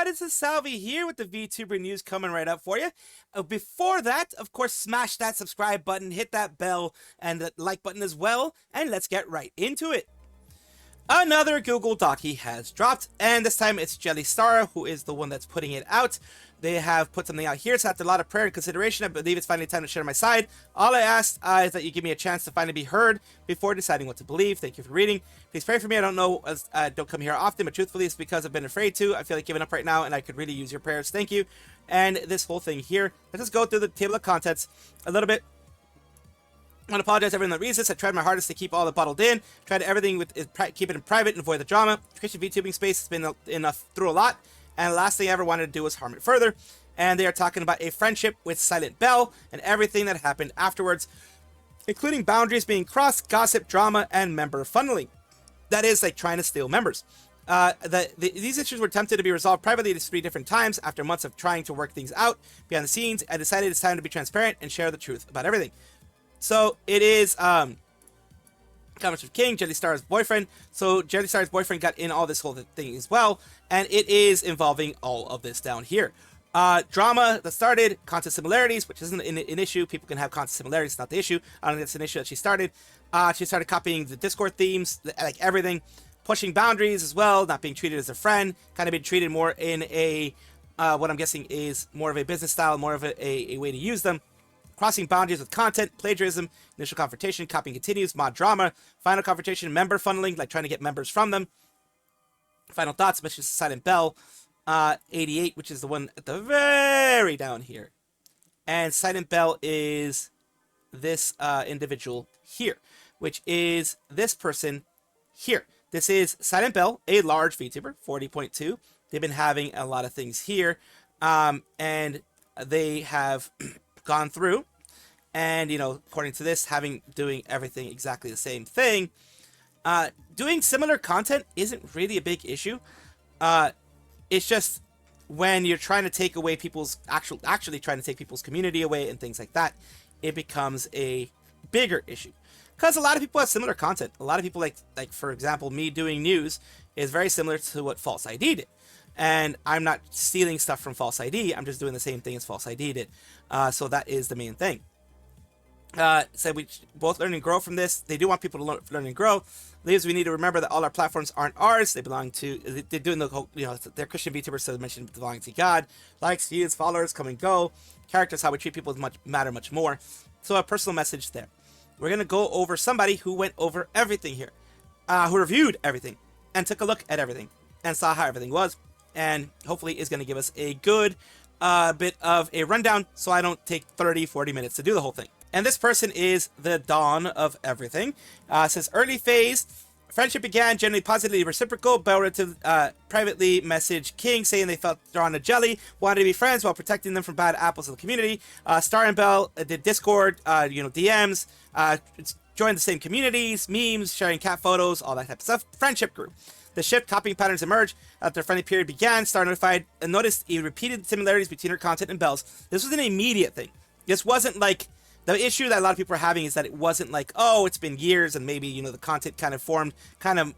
everybody, this is Salvi here with the VTuber news coming right up for you. Before that, of course, smash that subscribe button, hit that bell, and the like button as well, and let's get right into it. Another Google Docky has dropped, and this time it's Jellystar who is the one that's putting it out. They have put something out here, so after a lot of prayer and consideration, I believe it's finally time to share my side. All I asked is that you give me a chance to finally be heard before deciding what to believe. Thank you for reading. Please pray for me. I don't know, don't come here often, but truthfully it's because I've been afraid to. I feel like giving up right now, and I could really use your prayers. Thank you. And this whole thing here, let's just go through the table of contents a little bit. I want to apologize to everyone that reads this. I tried my hardest to keep all the bottled in. Tried everything with keep it in private and avoid the drama. Christian VTubing space has been through a lot. And the last thing I ever wanted to do was harm it further. And they are talking about a friendship with Silent Bell and everything that happened afterwards, including boundaries being crossed, gossip, drama, and member funneling. That is like trying to steal members. These issues were attempted to be resolved privately 3 different times. After months of trying to work things out behind the scenes, I decided it's time to be transparent and share the truth about everything. So it is comments of King, Jellystar's boyfriend. So Jellystar's boyfriend got in all this whole thing as well, and it is involving all of this down here. Drama that started, content similarities, which isn't an issue. People can have content similarities, it's not the issue. I don't think that's an issue that she started. She started copying the Discord themes, like everything. Pushing boundaries as well, not being treated as a friend, kind of being treated more in a, what I'm guessing is more of a business style, more of a way to use them. Crossing boundaries with content, plagiarism, initial confrontation, copying continues, mod drama, final confrontation, member funneling, like trying to get members from them. Final thoughts, Mission Silent Bell, 88, which is the one at the very down here. And Silent Bell is this individual here, which is this person here. This is Silent Bell, a large VTuber, 40.2. They've been having a lot of things here, and they have gone through, and according to this, doing everything exactly the same thing. Doing similar content isn't really a big issue. It's just when you're trying to take away people's actually trying to take people's community away and things like that, it becomes a bigger issue. Because a lot of people have similar content. A lot of people like for example, me doing news is very similar to what falseyed did. And I'm not stealing stuff from falseyed. I'm just doing the same thing as falseyed did. So that is the main thing. So we both learn and grow from this. They do want people to learn and grow. Leaves, we need to remember that all our platforms aren't ours. They belong to, they're doing the whole, they're Christian VTubers, so they mentioned belonging to God. Likes, views, followers, come and go. Characters, how we treat people matter much more. So a personal message there. We're going to go over somebody who went over everything here. Who reviewed everything and took a look at everything and saw how everything was. And hopefully is going to give us a good bit of a rundown so I don't take 30-40 minutes to do the whole thing. And this person is the dawn of everything. Says early phase, friendship began generally positively reciprocal. Bell to privately message King saying they felt drawn to Jelly, wanted to be friends while protecting them from bad apples in the community. Star and Bell did Discord, DMs, joined the same communities, memes, sharing cat photos, all that type of stuff. Friendship grew. The shift copying patterns emerged after the friendly period began. Star notified and noticed he repeated similarities between her content and Bell's. This was an immediate thing. This wasn't like the issue that a lot of people are having is that it wasn't like, oh, it's been years and maybe the content kind of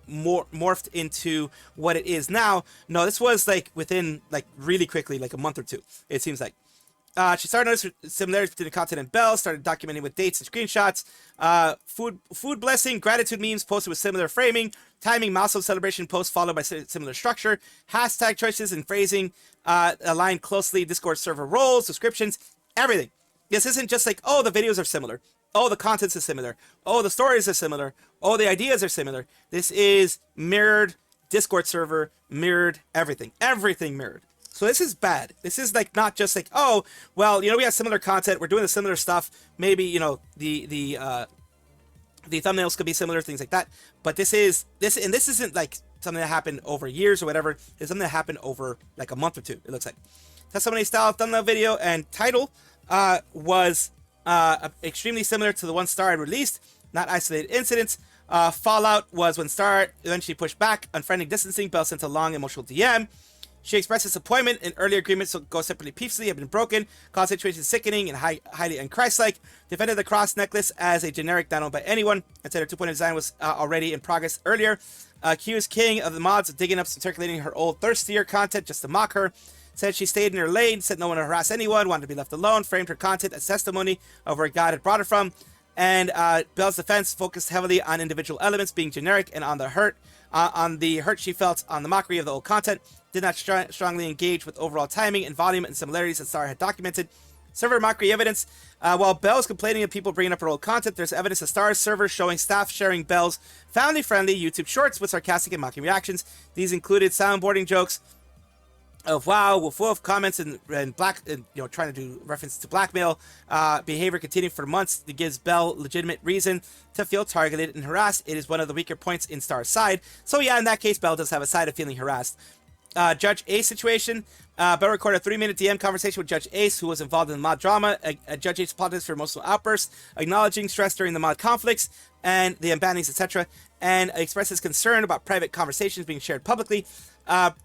morphed into what it is now. No, this was like within really quickly, like a month or two. It seems like. She started noticing similarities between the content and Bell, started documenting with dates and screenshots. Food blessing, gratitude memes posted with similar framing, timing, milestone celebration posts followed by similar structure, hashtag choices and phrasing aligned closely, Discord server roles, descriptions, everything. This isn't just like, oh, the videos are similar. Oh, the contents are similar. Oh, the stories are similar. Oh, the ideas are similar. This is mirrored Discord server, mirrored everything. Everything mirrored. So this is bad. This is like not just like, oh, well, we have similar content. We're doing the similar stuff. Maybe, the thumbnails could be similar, things like that. But this isn't like something that happened over years or whatever. It's something that happened over like a month or two, it looks like. Testimony style thumbnail video and title was extremely similar to the one Star had released, not isolated incidents. Fallout was when Star eventually pushed back, unfriending, distancing. Bell sent a long emotional DM. She expressed disappointment in earlier agreements to go separately peacefully have been broken, caused situations sickening and highly unchrist-like, defended the cross necklace as a generic not owned by anyone, and said her 2.0 design was already in progress earlier. Accused King of the mods of digging up and circulating her old thirstier content just to mock her. Said she stayed in her lane, said no one to harass anyone, wanted to be left alone, framed her content as testimony of where God had brought her from. And Belle's defense focused heavily on individual elements being generic and on the hurt she felt on the mockery of the old content. Did not strongly engage with overall timing and volume and similarities that Star had documented. Server mockery evidence. While Belle's complaining of people bringing up her old content, there's evidence of Star's server showing staff sharing Belle's family-friendly YouTube shorts with sarcastic and mocking reactions. These included soundboarding jokes of wow, woof woof, comments and trying to do reference to blackmail behavior continuing for months. That gives Belle legitimate reason to feel targeted and harassed. It is one of the weaker points in Star's side. So yeah, in that case, Belle does have a side of feeling harassed. Judge Ace situation. Belle recorded a 3-minute DM conversation with Judge Ace, who was involved in the mod drama. Judge Ace apologized for emotional outbursts, acknowledging stress during the mod conflicts and the unbannings, etc., and expresses concern about private conversations being shared publicly.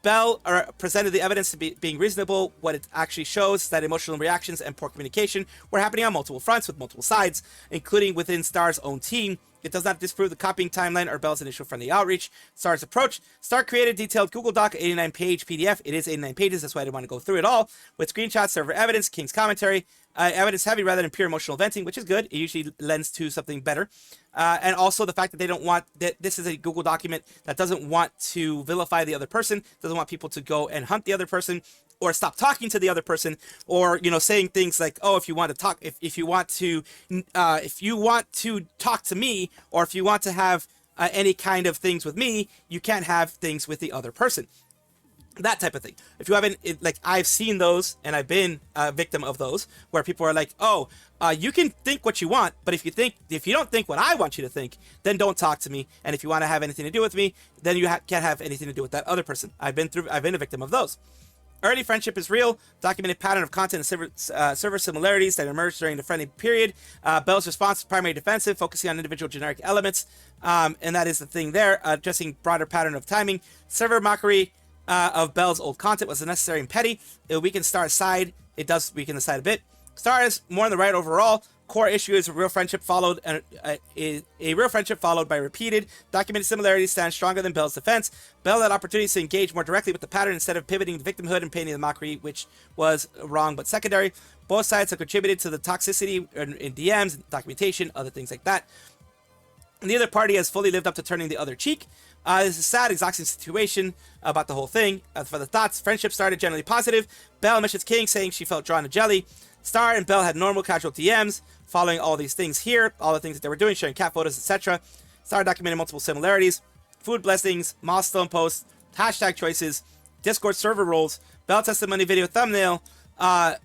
Belle presented the evidence to be being reasonable. What it actually shows that emotional reactions and poor communication were happening on multiple fronts with multiple sides, including within Star's own team. It does not disprove the copying timeline or Belle's initial friendly outreach. Star's approach. Star created a detailed Google Doc, 89-page PDF. It is 89 pages, that's why I didn't want to go through it all. With screenshots, server evidence, King's commentary, evidence heavy rather than pure emotional venting, which is good. It usually lends to something better. And also the fact that they don't want, that this is a Google document that doesn't want to vilify the other person, doesn't want people to go and hunt the other person, or stop talking to the other person, or saying things like, oh, if you want to talk, if you want to talk to me, or if you want to have any kind of things with me, you can't have things with the other person. That type of thing. If you haven't, I've seen those, and I've been a victim of those, where people are like, oh, you can think what you want, but if you don't think what I want you to think, then don't talk to me. And if you want to have anything to do with me, then you can't have anything to do with that other person. I've been a victim of those. Early friendship is real. Documented pattern of content and server similarities that emerged during the friendly period. Belle's response is primary defensive, focusing on individual generic elements. And that is the thing there. Addressing broader pattern of timing. Server mockery of Belle's old content was unnecessary and petty. It weakens Star's side. It does weaken the side a bit. Star is more on the right overall. Core issue is a real friendship followed by repeated documented similarities stands stronger than Belle's defense. Belle had opportunities to engage more directly with the pattern instead of pivoting to victimhood and painting the mockery, which was wrong but secondary. Both sides have contributed to the toxicity in DMs, documentation, other things like that. Neither party has fully lived up to turning the other cheek. This is a sad, exhausting situation about the whole thing. For the thoughts, friendship started generally positive. Belle mentions King, saying she felt drawn to jelly. Star and Belle had normal, casual DMs, following all these things here, all the things that they were doing, sharing cat photos, etc. Star documented multiple similarities, food blessings, milestone posts, hashtag choices, Discord server roles. Belle testimony video thumbnail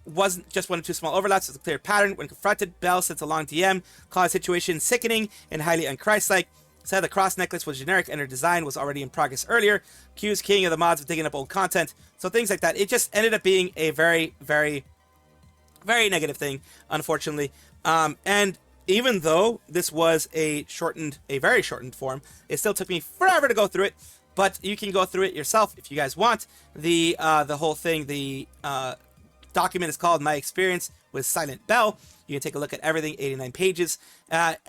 wasn't just one or two small overlaps, it was a clear pattern. When confronted, Belle sent a long DM, called the situation sickening and highly unchrist-like. Said the cross necklace was generic and her design was already in progress earlier. Accused King of the mods of digging up old content. So things like that. It just ended up being a very, very, very negative thing, unfortunately. And even though this was a very shortened form, it still took me forever to go through it. But you can go through it yourself if you guys want. The whole thing, the document is called My Experience with Silent Belle. You can take a look at everything, 89 pages.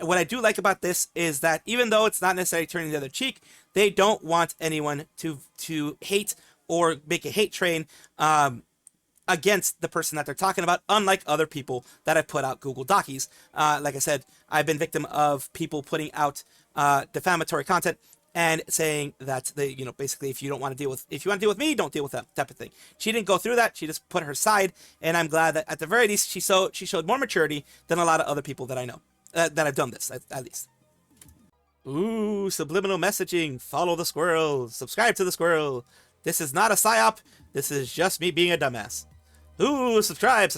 What I do like about this is that even though it's not necessarily turning the other cheek, they don't want anyone to hate or make a hate train against the person that they're talking about, unlike other people that have put out Google Docies. Like I said, I've been victim of people putting out defamatory content and saying that they, basically, if you want to deal with me, don't deal with that type of thing. She didn't go through that. She just put her side, and I'm glad that at the very least she showed more maturity than a lot of other people that I know that have done this at least. Ooh, subliminal messaging. Follow the squirrel. Subscribe to the squirrel. This is not a psyop. This is just me being a dumbass. Ooh, subscribe.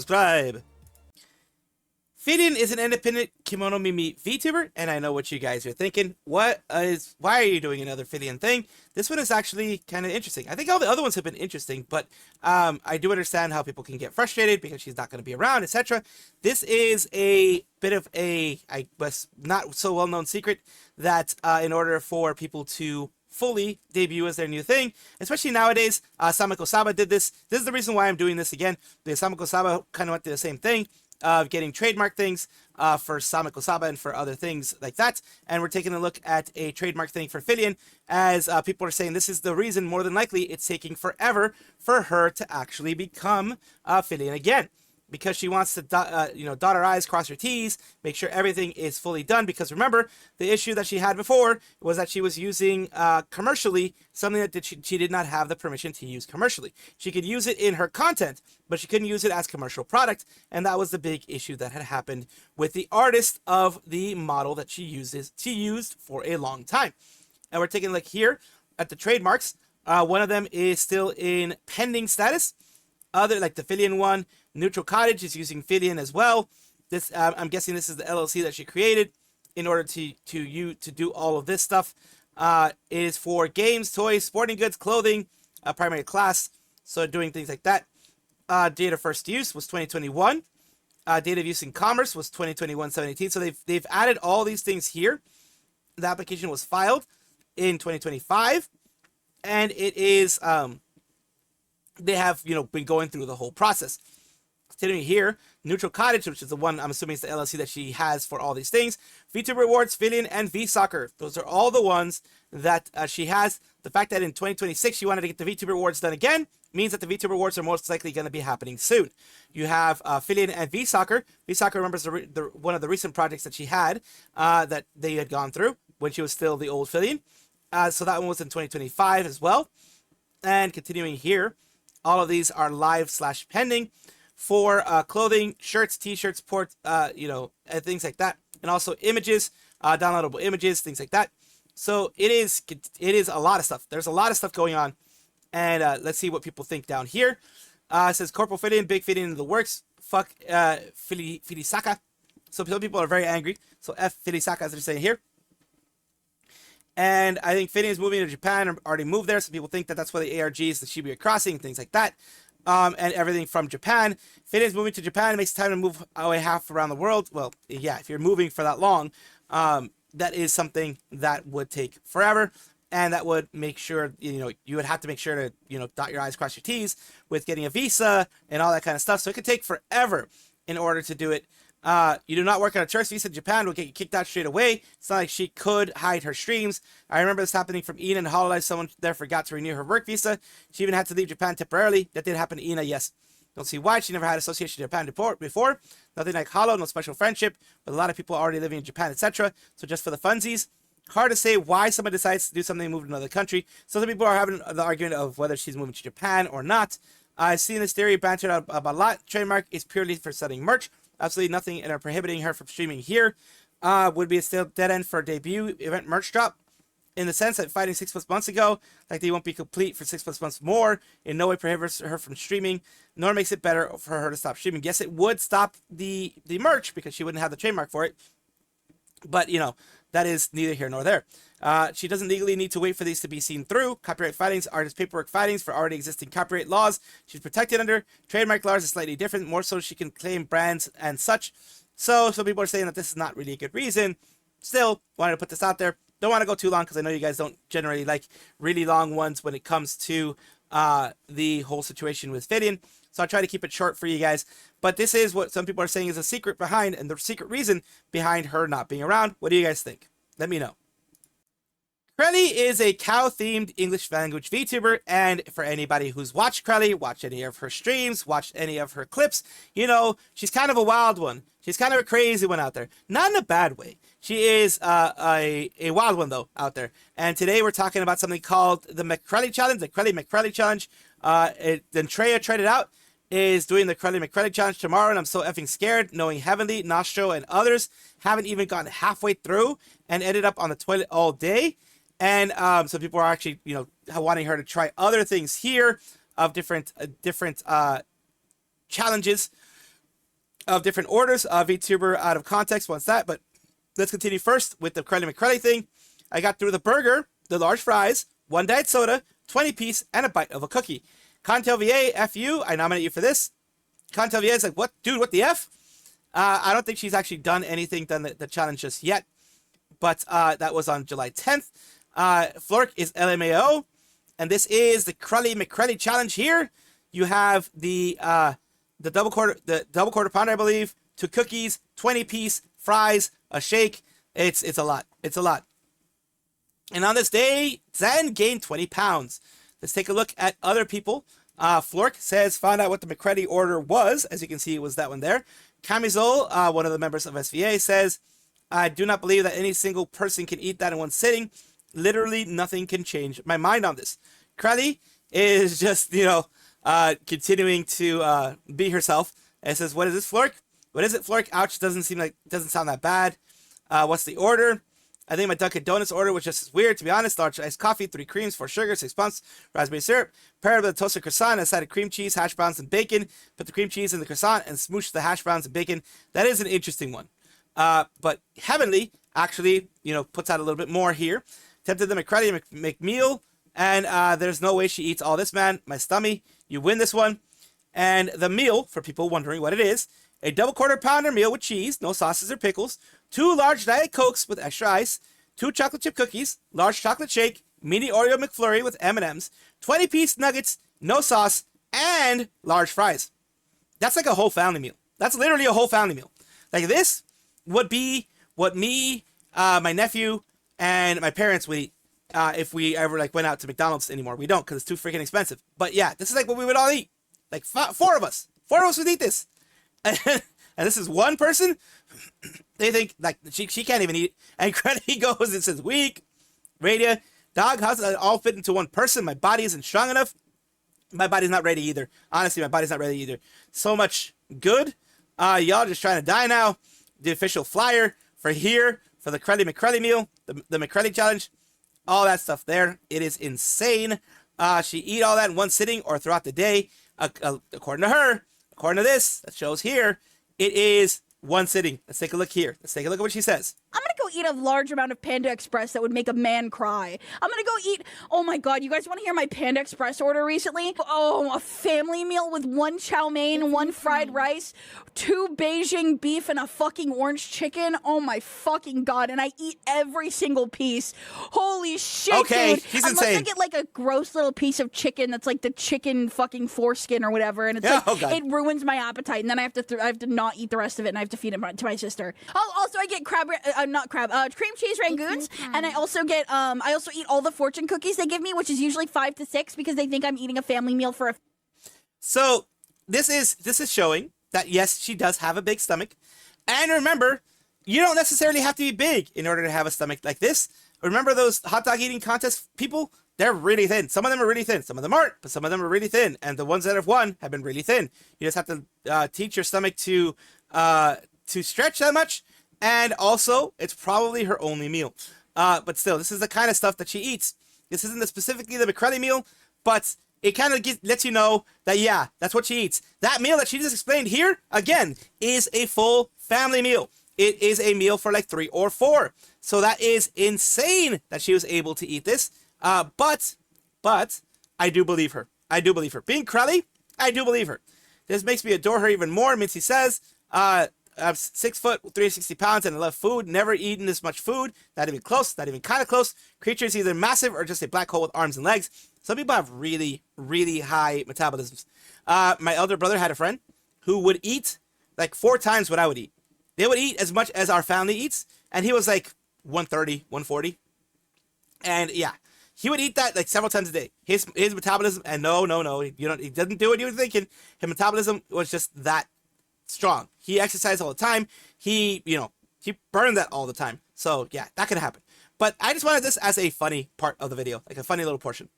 Filian is an independent kimono mimi VTuber, and I know what you guys are thinking. Why are you doing another Filian thing? This one is actually kind of interesting. I think all the other ones have been interesting, but I do understand how people can get frustrated because she's not going to be around, etc. This is a bit of a, I guess, not so well-known secret that in order for people to fully debut as their new thing, especially nowadays. Samako Saba did this. This is the reason why I'm doing this again, because Samako Saba kind of went through the same thing of getting trademark things for Samako Saba and for other things like that. And we're taking a look at a trademark thing for Filian, as people are saying this is the reason, more than likely, it's taking forever for her to actually become Filian again. Because she wants to dot her I's, cross her T's, make sure everything is fully done. Because remember, the issue that she had before was that she was using commercially something that she did not have the permission to use commercially. She could use it in her content, but she couldn't use it as commercial product. And that was the big issue that had happened with the artist of the model that she used for a long time. And we're taking a look here at the trademarks. One of them is still in pending status. Other, like the Filian one, Neutral Cottage is using Filian as well. This, I'm guessing this is the LLC that she created in order to do all of this stuff. It is for games, toys, sporting goods, clothing, primary class. So doing things like that. Date of first use was 2021. Date of use in commerce was 2021-17. So they've added all these things here. The application was filed in 2025, and it is they have been going through the whole process. Continuing here, Neutral Cottage, which is the one I'm assuming is the LLC that she has for all these things. Vtuber Rewards, Filian, and VSoccer. Those are all the ones that she has. The fact that in 2026 she wanted to get the Vtuber Rewards done again means that the Vtuber Rewards are most likely going to be happening soon. You have Filian and VSoccer. VSoccer remembers one of the recent projects that she had that they had gone through when she was still the old Filian. So that one was in 2025 as well. And continuing here, all of these are live/pending for clothing, shirts, t-shirts, and things like that. And also images, downloadable images, things like that. So it is a lot of stuff. There's a lot of stuff going on. And let's see what people think down here. It says Corporal Filian, Big Filian in the works. Fuck Filisaka. So some people are very angry. So F Filisaka, as they're saying here. And I think Filian is moving to Japan, or already moved there. So people think that that's where the ARGs, the Shibuya Crossing, things like that. And everything from Japan. Filian's moving to Japan. It makes time to move away half around the world. Well, yeah, if you're moving for that long, that is something that would take forever. And that would make sure, you would have to make sure to, dot your I's, cross your T's with getting a visa and all that kind of stuff. So it could take forever in order to do it. You do not work on a tourist visa in Japan, will get you kicked out straight away. It's not like she could hide her streams. I remember this happening from Ina and Hololive. Someone there forgot to renew her work visa. She even had to leave Japan temporarily. That did happen to Ina, yes. Don't see why. She never had association in Japan before. Nothing like Holo, no special friendship, with a lot of people already living in Japan, etc. So just for the funsies. Hard to say why someone decides to do something and move to another country. So some people are having the argument of whether she's moving to Japan or not. I've seen this theory bantered out about a lot. Trademark is purely for selling merch. Absolutely nothing in prohibiting her from streaming here. Would be a still dead end for a debut event merch drop. In the sense that fighting 6+ months ago, like they won't be complete for 6+ months more. In no way prohibits her from streaming, nor makes it better for her to stop streaming. Yes, it would stop the merch because she wouldn't have the trademark for it. But, that is neither here nor there. She doesn't legally need to wait for these to be seen through. Copyright filings, artist paperwork filings for already existing copyright laws she's protected under. Trademark laws is slightly different, more so she can claim brands and such. So some people are saying that this is not really a good reason. Still, wanted to put this out there. Don't want to go too long because I know you guys don't generally like really long ones when it comes to the whole situation with Filian. So I'll try to keep it short for you guys. But this is what some people are saying is a secret behind, and the secret reason behind her not being around. What do you guys think? Let me know. Crelly is a cow-themed English language VTuber, and for anybody who's watched Crelly, watched any of her streams, watched any of her clips, she's kind of a wild one. She's kind of a crazy one out there. Not in a bad way. She is a wild one, though, out there. And today we're talking about something called the McCrelly Challenge, the Crelly McCrelly Challenge. Treya tried it out, is doing the Crelly McCrelly Challenge tomorrow, and I'm so effing scared, knowing Heavenly, Nostro, and others haven't even gotten halfway through and ended up on the toilet all day. And so people are actually, wanting her to try other things here of different challenges of different orders. VTuber out of context wants that, but let's continue first with the Crelly McCrelly thing. I got through the burger, the large fries, 1 diet soda, 20-piece, and a bite of a cookie. Contel VA, F you, I nominate you for this. Contel VA is like, what, dude, what the F? I don't think she's actually done anything, done the challenge just yet, but that was on July 10th. Flork is LMAO, and this is the Crelly McCrelly challenge here. You have the double quarter pounder, I believe, 2 cookies, 20-piece fries, a shake. It's a lot. It's a lot. And on this day, Zen gained 20 pounds. Let's take a look at other people. Flork says, found out what the McCrelly order was. As you can see, it was that one there. Camizol, one of the members of SVA, says, I do not believe that any single person can eat that in one sitting. Literally nothing can change my mind on this. Crelly is just, continuing to be herself. And says, what is this, Flork? What is it, Flork? Ouch, doesn't sound that bad. What's the order? I think my Dunkin' Donuts order was just as weird, to be honest. Large iced coffee, 3 creams, 4 sugar, 6 pumps, raspberry syrup, paired with a toasted croissant, a side of cream cheese, hash browns, and bacon. Put the cream cheese in the croissant and smoosh the hash browns and bacon. That is an interesting one. But Heavenly actually, puts out a little bit more here. Tempted the McCrelly McMeal, and there's no way she eats all this, man. My stomach, you win this one. And the meal, for people wondering what it is, a double quarter pounder meal with cheese, no sauces or pickles, 2 large Diet Cokes with extra ice, 2 chocolate chip cookies, large chocolate shake, mini Oreo McFlurry with M&Ms, 20-piece nuggets, no sauce, and large fries. That's like a whole family meal. That's literally a whole family meal. Like, this would be what me, my nephew, and my parents would eat if we ever went out to McDonald's anymore. We don't, because it's too freaking expensive. But yeah, this is like what we would all eat. Like 4 of us. 4 of us would eat this. And this is one person. They think she can't even eat. And Crelly goes and says, weak, radio, dog, how's that all fit into one person? My body isn't strong enough. My body's not ready either. Honestly, my body's not ready either. So much good. Y'all just trying to die now. The official flyer for here, for the Crelly McCrelly meal, the McCrelly challenge, all that stuff there. It is insane. She eat all that in one sitting or throughout the day. According to her, according to this, that shows here, it is one sitting. Let's take a look here. Let's take a look at what she says. I'm gonna go eat a large amount of Panda Express that would make a man cry. I'm gonna go eat, oh my god, you guys want to hear my Panda Express order recently? Oh, a family meal with 1 chow mein, 1 fried rice, 2 Beijing beef, and a fucking orange chicken. Oh my fucking god, and I eat every single piece. Holy shit, okay, dude. he's Unless insane. I get a gross little piece of chicken that's like the chicken fucking foreskin or whatever, and it's it ruins my appetite, and then I have to not eat the rest of it, and I have to feed it to my sister. Oh, also I get cream cheese rangoons, and I also get I also eat all the fortune cookies they give me, which is usually 5 to 6 because they think I'm eating a family meal for a. So this is showing that yes, she does have a big stomach, and remember, you don't necessarily have to be big in order to have a stomach like this. Remember those hot dog eating contest people? They're really thin. Some of them are really thin. Some of them aren't, but some of them are really thin. And the ones that have won have been really thin. You just have to teach your stomach to stretch that much. And also, it's probably her only meal. But still, this is the kind of stuff that she eats. This isn't specifically the McCrelly meal, but it kind of lets you know that, yeah, that's what she eats. That meal that she just explained here, again, is a full family meal. It is a meal for 3 or 4. So that is insane that she was able to eat this. But I do believe her. I do believe her. Being Crelly, I do believe her. This makes me adore her even more. Mincy says, I'm 6 foot, 360 pounds, and I love food. Never eaten this much food. Not even close. Not even kind of close. Creature is either massive or just a black hole with arms and legs. Some people have really, really high metabolisms. My elder brother had a friend who would eat 4 times what I would eat. They would eat as much as our family eats, and he was 130, 140. And yeah, he would eat that several times a day. His metabolism, and no, he doesn't do what you were thinking. His metabolism was just that strong. He exercised all the time. He burned that all the time. So yeah, that could happen. But I just wanted this as a funny part of the video, a funny little portion.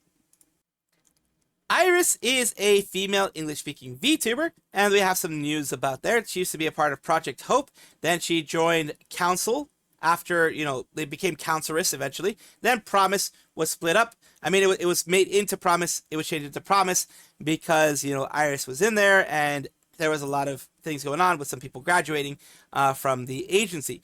Irys is a female English-speaking VTuber, and we have some news about there. She used to be a part of Project Hope. Then she joined Council after, they became Counseloress eventually. Then Promise was split up. I mean, it was made into Promise. It was changed into Promise because, Irys was in there, and there was a lot of things going on with some people graduating from the agency.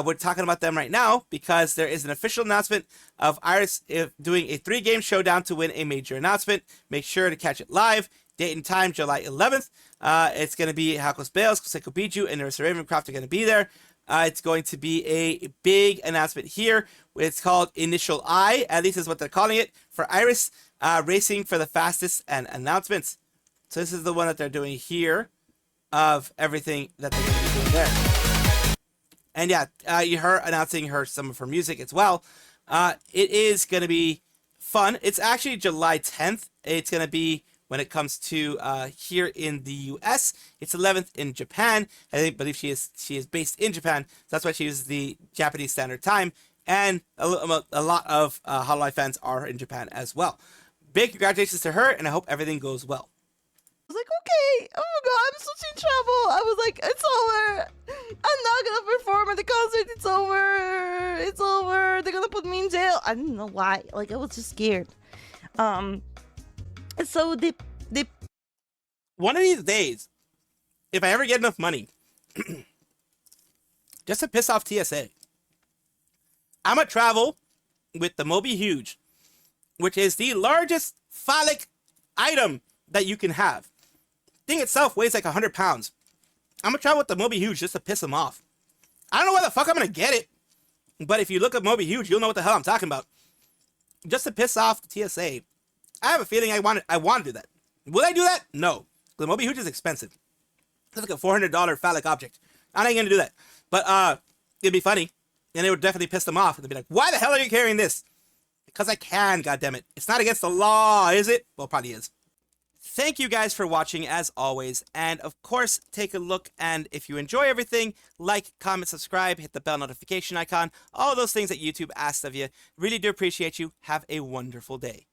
We're talking about them right now because there is an official announcement of Irys doing a 3-game showdown to win a major announcement. Make sure to catch it live. Date and time, July 11th. It's going to be Hakos Bales, Koseko Biju, and Irys Ravencroft are going to be there. It's going to be a big announcement here. It's called Initial I, at least is what they're calling it, for Irys, racing for the fastest and announcements. So this is the one that they're doing here of everything that they're going to be doing there. And yeah, her announcing some of her music as well. It is going to be fun. It's actually July 10th. It's going to be when it comes to here in the US. It's 11th in Japan. I believe she is based in Japan. So that's why she uses the Japanese Standard Time. And a lot of Hololive fans are in Japan as well. Big congratulations to her, and I hope everything goes well. I was like, okay, oh my god, I'm such in trouble. I was like, it's over. I'm not gonna perform at the concert. It's over. It's over. They're gonna put me in jail. I didn't know why. Like, I was just scared. So they One of these days, if I ever get enough money, just to piss off TSA, I'm gonna travel with the Moby Huge, which is the largest phallic item that you can have. Thing itself weighs like 100 pounds. I'm gonna travel with the Moby Huge just to piss them off. I don't know where the fuck I'm gonna get it, but if you look up Moby Huge, you'll know what the hell I'm talking about. Just to piss off the TSA. I have a feeling I want to do that. Will I do that? No. The Moby Huge is expensive. It's like a $400 phallic object. I ain't gonna do that. But it'd be funny, and it would definitely piss them off. And they'd be like, "Why the hell are you carrying this?" Because I can. Goddammit. It's not against the law, is it? Well, it probably is. Thank you guys for watching as always, and of course take a look, and if you enjoy everything, like, comment, subscribe, hit the bell notification icon, all those things that YouTube asks of you. Really do appreciate you. Have a wonderful day.